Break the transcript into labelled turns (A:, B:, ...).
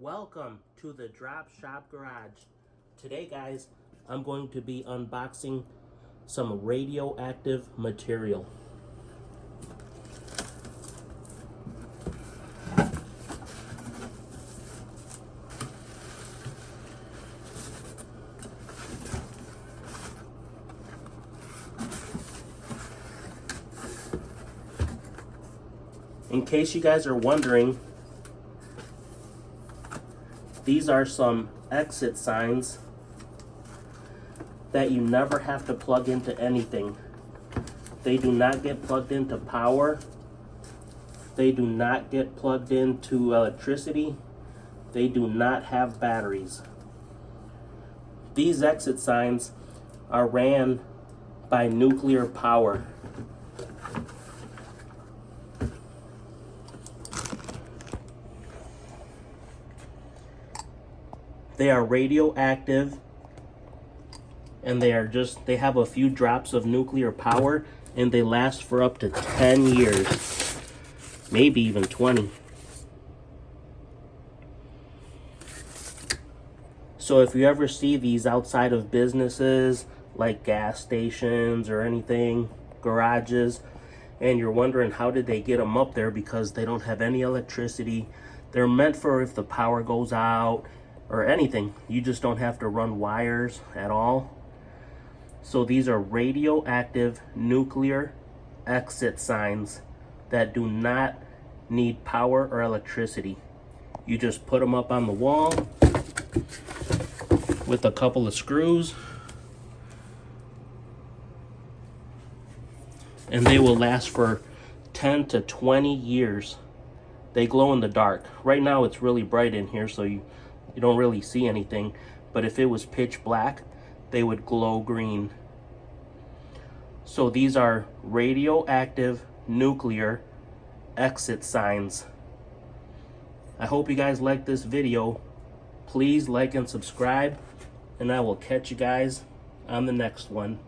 A: Welcome to the Drop Shop Garage. Today, guys, I'm going to be unboxing some radioactive material. In case you guys are wondering, these are some exit signs that you never have to plug into anything. They do not get plugged into power. They do not get plugged into electricity. They do not have batteries. These exit signs are ran by nuclear power. They are radioactive, and they have a few drops of nuclear power, and they last for up to 10 years, maybe even 20. So if you ever see these outside of businesses, like gas stations or anything, garages, and you're wondering how did they get them up there because they don't have any electricity, they're meant for if the power goes out, or anything. You just don't have to run wires at all. So these are radioactive nuclear exit signs that do not need power or electricity. You just put them up on the wall with a couple of screws, and they will last for 10 to 20 years. They glow in the dark. Right now it's really bright in here, so you don't really see anything, but if it was pitch black, they would glow green. So these are radioactive nuclear exit signs. I hope you guys like this video. Please like and subscribe, and I will catch you guys on the next one.